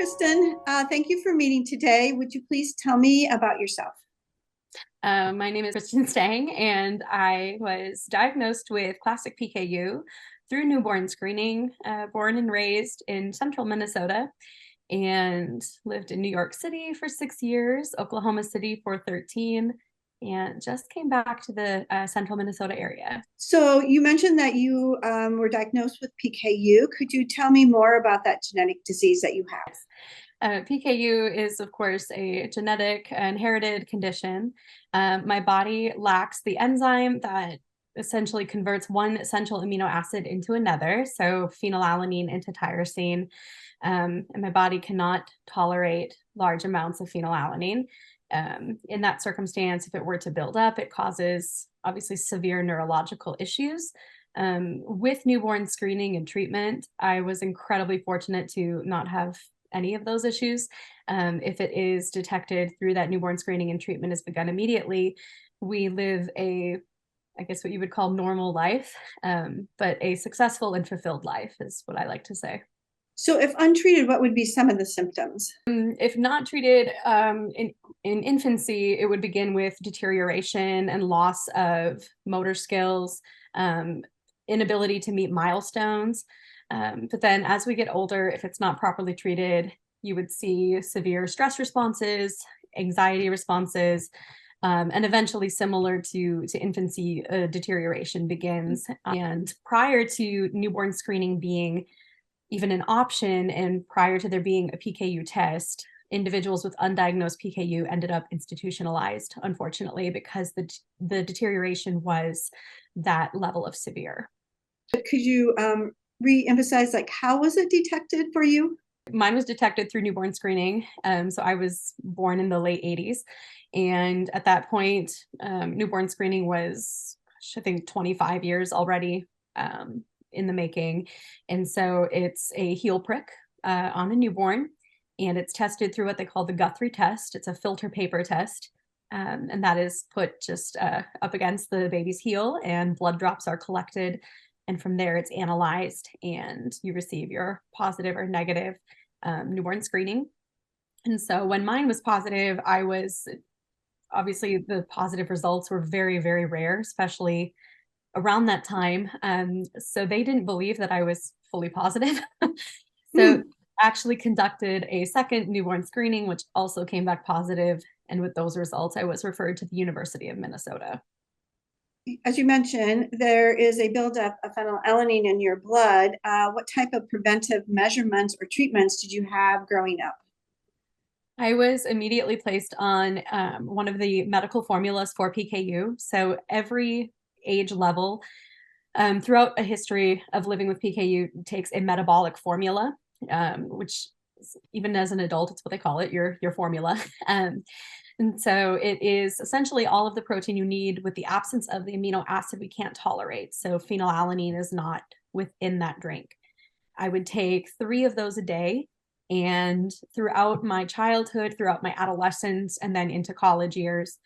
Kristin. Thank you for meeting today. Would you please tell me about yourself? My name is Kristin Stang, and I was diagnosed with classic PKU through newborn screening, born and raised in central Minnesota, and lived in New York City for 6 years, Oklahoma City for 13, and just came back to the central Minnesota area. So you mentioned that you were diagnosed with PKU. Could you tell me more about that genetic disease that you have? PKU is, of course, a genetic inherited condition. My body lacks the enzyme that essentially converts one essential amino acid into another, so phenylalanine into tyrosine. And my body cannot tolerate large amounts of phenylalanine. In that circumstance, if it were to build up, it causes obviously severe neurological issues. With newborn screening and treatment, I was incredibly fortunate to not have any of those issues. If it is detected through that newborn screening and treatment is begun immediately, we live I guess what you would call normal life, but a successful and fulfilled life is what I like to say. So if untreated, what would be some of the symptoms? If not treated in infancy, it would begin with deterioration and loss of motor skills, inability to meet milestones. But then as we get older, if it's not properly treated, you would see severe stress responses, anxiety responses, and eventually similar to infancy, deterioration begins. And prior to newborn screening being even an option and prior to there being a PKU test, individuals with undiagnosed PKU ended up institutionalized, unfortunately, because the deterioration was that level of severe. Could you re-emphasize, like, how was it detected for you? Mine was detected through newborn screening. So I was born in the late 80s. And at that point, newborn screening was, I think, 25 years already in the making. And so it's a heel prick on a newborn, and it's tested through what they call the Guthrie test. It's a filter paper test. And that is put just up against the baby's heel, and blood drops are collected. And from there, it's analyzed, and you receive your positive or negative newborn screening. And so when mine was positive, I was obviously the positive results were very, very rare, especially around that time. So they didn't believe that I was fully positive. So actually conducted a second newborn screening, which also came back positive. And with those results, I was referred to the University of Minnesota. As you mentioned, there is a buildup of phenylalanine in your blood. What type of preventive measurements or treatments did you have growing up? I was immediately placed on one of the medical formulas for PKU. So every age level throughout a history of living with PKU takes a metabolic formula, which even as an adult, it's what they call it, your formula. And so it is essentially all of the protein you need with the absence of the amino acid we can't tolerate. So phenylalanine is not within that drink. I would take 3 of those a day. And throughout my childhood, throughout my adolescence, and then into college years,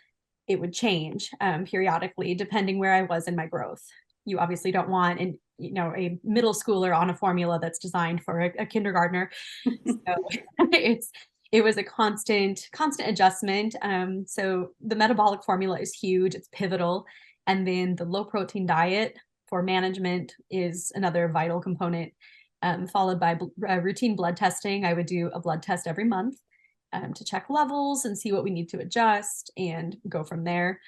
it would change periodically depending where I was in my growth. You obviously don't want a middle schooler on a formula that's designed for a kindergartner. So it was a constant adjustment. So the metabolic formula is huge, it's pivotal. And then the low protein diet for management is another vital component, followed by routine blood testing. I would do a blood test every month to check levels and see what we need to adjust and go from there.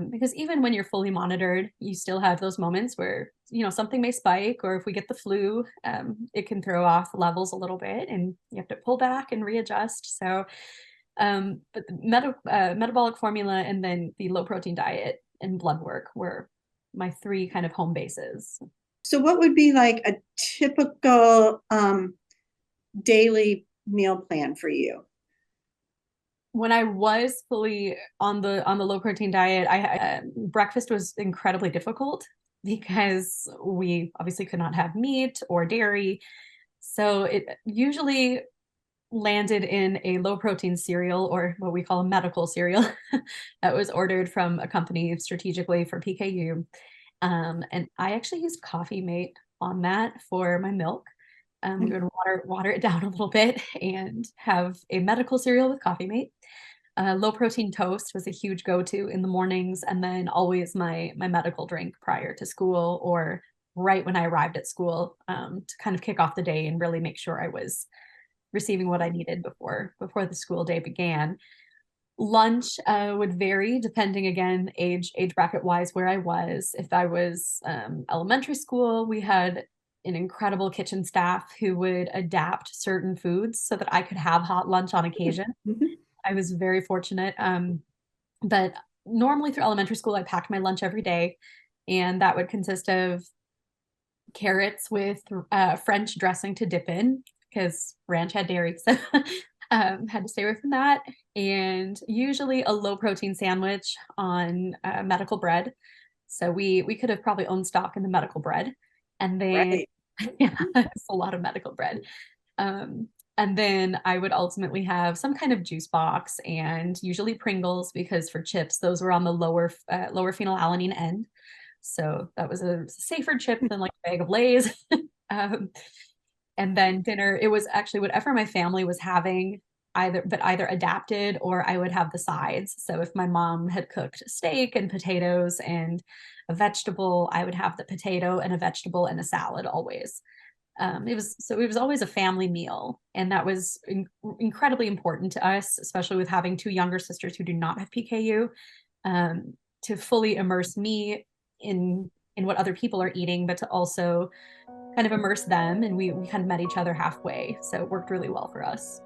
Because even when you're fully monitored, you still have those moments where, something may spike, or if we get the flu, it can throw off levels a little bit and you have to pull back and readjust. So, but the metabolic formula and then the low protein diet and blood work were my 3 kind of home bases. So what would be like a typical daily meal plan for you? When I was fully on the low protein diet, breakfast was incredibly difficult because we obviously could not have meat or dairy. So it usually landed in a low protein cereal, or what we call a medical cereal, that was ordered from a company strategically for PKU. And I actually used Coffee Mate on that for my milk. We would water it down a little bit and have a medical cereal with Coffee Mate. Low protein toast was a huge go-to in the mornings, and then always my medical drink prior to school or right when I arrived at school, to kind of kick off the day and really make sure I was receiving what I needed before the school day began. Lunch would vary depending, again, age bracket wise, where I was. If I was elementary school, we had an incredible kitchen staff who would adapt certain foods so that I could have hot lunch on occasion. Mhm. I was very fortunate. But normally through elementary school, I packed my lunch every day, and that would consist of carrots with French dressing to dip in because ranch had dairy, so had to stay away from that. And usually a low protein sandwich on medical bread. So we could have probably owned stock in the medical bread, and then Right. yeah, it's a lot of medical bread. Um, and then I would ultimately have some kind of juice box and usually Pringles because for chips, those were on the lower phenylalanine end. So that was a safer chip than like a bag of Lay's. Um, and then dinner, it was actually whatever my family was having, either adapted or I would have the sides. So if my mom had cooked steak and potatoes and a vegetable, I would have the potato and a vegetable and a salad always. It was always a family meal, and that was incredibly important to us, especially with having two younger sisters who do not have PKU, to fully immerse me in what other people are eating, but to also kind of immerse them, and we kind of met each other halfway, so it worked really well for us.